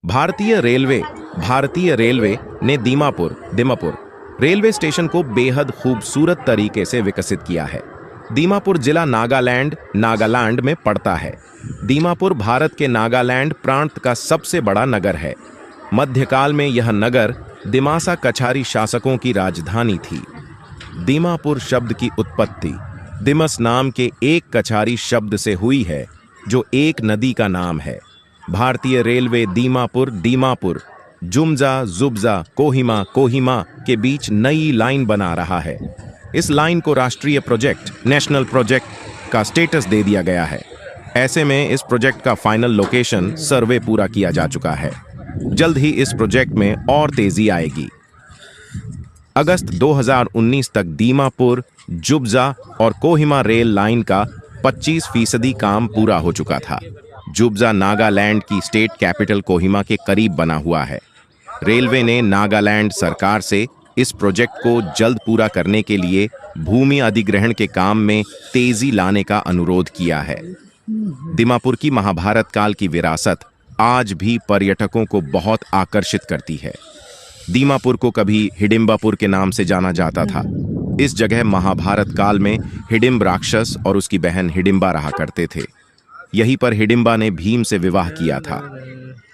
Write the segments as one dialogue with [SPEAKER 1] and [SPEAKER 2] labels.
[SPEAKER 1] भारतीय रेलवे ने Dimapur railway station को बेहद खूबसूरत तरीके से विकसित किया है। दीमापुर जिला नागालैंड में पड़ता है। दीमापुर भारत के नागालैंड प्रांत का सबसे बड़ा नगर है। मध्यकाल में यह नगर दिमासा कछारी शासकों की राजधानी थी। दीमापुर शब्द की उत्पत्ति दिमस नाम के एक कछारी शब्द से हुई है, जो एक नदी का नाम है। भारतीय रेलवे दीमापुर जुब्जा कोहिमा के बीच नई लाइन बना रहा है। इस लाइन को राष्ट्रीय नेशनल प्रोजेक्ट का स्टेटस दे दिया गया है। ऐसे में इस प्रोजेक्ट का फाइनल लोकेशन सर्वे पूरा किया जा चुका है। जल्द ही इस प्रोजेक्ट में और तेजी आएगी। अगस्त 2019 तक दीमापुर, जुब्जा और कोहिमा रेल लाइन का 25% काम पूरा हो चुका था। जुब्जा नागालैंड की स्टेट कैपिटल कोहिमा के करीब बना हुआ है। रेलवे ने नागालैंड सरकार से इस प्रोजेक्ट को जल्द पूरा करने के लिए भूमि अधिग्रहण के काम में तेजी लाने का अनुरोध किया है। दीमापुर की महाभारत काल की विरासत आज भी पर्यटकों को बहुत आकर्षित करती है। दीमापुर को कभी हिडिंबापुर के नाम से जाना जाता था। इस जगह महाभारत काल में हिडिंब राक्षस और उसकी बहन हिडिंबा रहा करते थे। यहीं पर हिडिंबा ने भीम से विवाह किया था।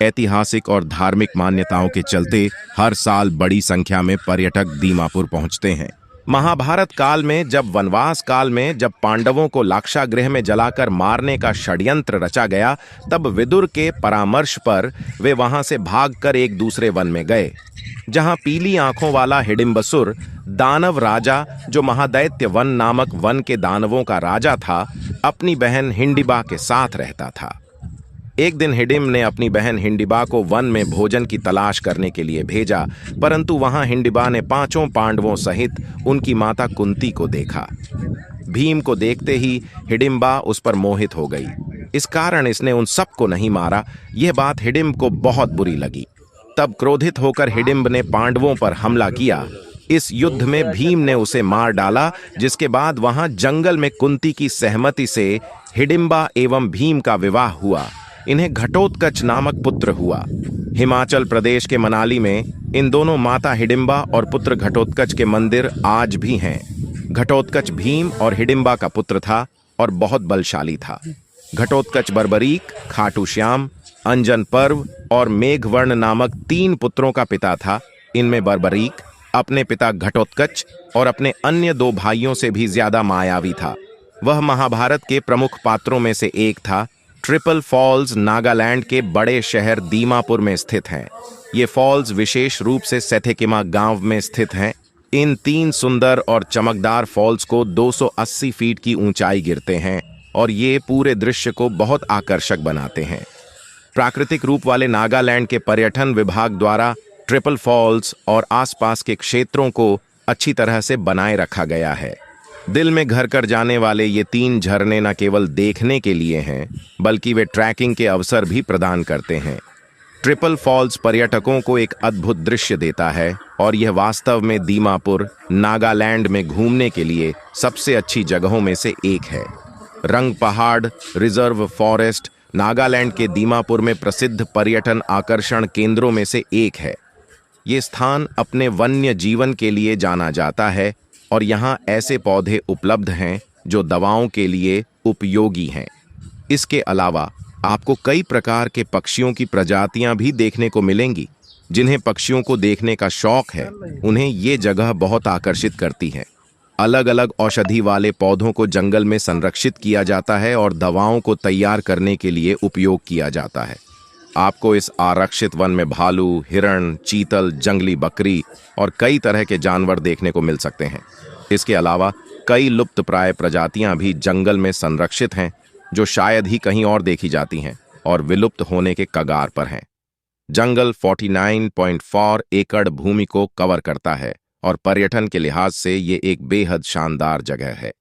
[SPEAKER 1] ऐतिहासिक और धार्मिक मान्यताओं के चलते हर साल बड़ी संख्या में पर्यटक दीमापुर पहुंचते हैं। महाभारत काल में वनवास काल में जब पांडवों को लाक्षागृह में जलाकर मारने का षड्यंत्र रचा गया, तब विदुर के परामर्श पर वे वहां से भागकर एक दूसरे वन में गए, जहां पीली आंखों वाला हिडिंबसुर दानव राजा, जो महादैत्य वन नामक वन के दानवों का राजा था, अपनी बहन हिडिंबा के साथ रहता था। एक दिन हिडिंब ने अपनी बहन हिडिंबा को वन में भोजन की तलाश करने के लिए भेजा, परंतु वहां हिडिंबा ने 5 पांडवों सहित उनकी माता कुंती को देखा। भीम को देखते ही हिडिंबा उस पर मोहित हो गई। इस कारण इसने उन सबको नहीं मारा। यह बात हिडिंब को बहुत बुरी लगी। तब क्रोधित होकर हिडिंब ने पांडवों पर हमला किया। इस युद्ध में भीम ने उसे मार डाला, जिसके बाद वहां जंगल में कुंती की सहमति से हिडिंबा एवं भीम का विवाह हुआ। इन्हें घटोत्कच नामक पुत्र हुआ। हिमाचल प्रदेश के मनाली में इन दोनों माता हिडिंबा और पुत्र घटोत्कच के मंदिर आज भी हैं। घटोत्कच भीम और हिडिंबा का पुत्र था और बहुत बलशाली था। घटोत्कच बर्बरीक, खाटू श्याम, अंजन पर्व और मेघवर्ण नामक 3 पुत्रों का पिता था। इनमें बर्बरीक अपने पिता घटोत्कच और अपने अन्य 2 भाइयों से भी ज्यादा मायावी था। वह महाभारत के प्रमुख पात्रों में से एक था। ट्रिपल फॉल्स नागालैंड के बड़े शहर दीमापुर में स्थित हैं। ये फॉल्स विशेष रूप से सेथेकिमा गांव में स्थित हैं। इन 3 सुंदर और चमकदार फॉल्स को 280 फीट की ऊंचाई गिरते हैं और ये पूरे दृश्य को बहुत आकर्षक बनाते हैं। प्राकृतिक रूप वाले नागालैंड के पर्यटन विभाग द्वारा ट्रिपल फॉल्स और आसपास के क्षेत्रों को अच्छी तरह से बनाए रखा गया है। दिल में घर कर जाने वाले ये 3 झरने न केवल देखने के लिए हैं, बल्कि वे ट्रैकिंग के अवसर भी प्रदान करते हैं। ट्रिपल फॉल्स पर्यटकों को एक अद्भुत दृश्य देता है और यह वास्तव में दीमापुर, नागालैंड में घूमने के लिए सबसे अच्छी जगहों में से एक है। रंग पहाड़ रिजर्व फॉरेस्ट नागालैंड के दीमापुर में प्रसिद्ध पर्यटन आकर्षण केंद्रों में से एक है। ये स्थान अपने वन्य जीवन के लिए जाना जाता है और यहाँ ऐसे पौधे उपलब्ध हैं जो दवाओं के लिए उपयोगी हैं। इसके अलावा आपको कई प्रकार के पक्षियों की प्रजातियां भी देखने को मिलेंगी। जिन्हें पक्षियों को देखने का शौक है, उन्हें ये जगह बहुत आकर्षित करती है। अलग अलग औषधि वाले पौधों को जंगल में संरक्षित किया जाता है और दवाओं को तैयार करने के लिए उपयोग किया जाता है। आपको इस आरक्षित वन में भालू, हिरण, चीतल, जंगली बकरी और कई तरह के जानवर देखने को मिल सकते हैं। इसके अलावा कई लुप्तप्राय प्रजातियां भी जंगल में संरक्षित हैं, जो शायद ही कहीं और देखी जाती हैं और विलुप्त होने के कगार पर हैं। जंगल 49.4 एकड़ भूमि को कवर करता है और पर्यटन के लिहाज से ये एक बेहद शानदार जगह है।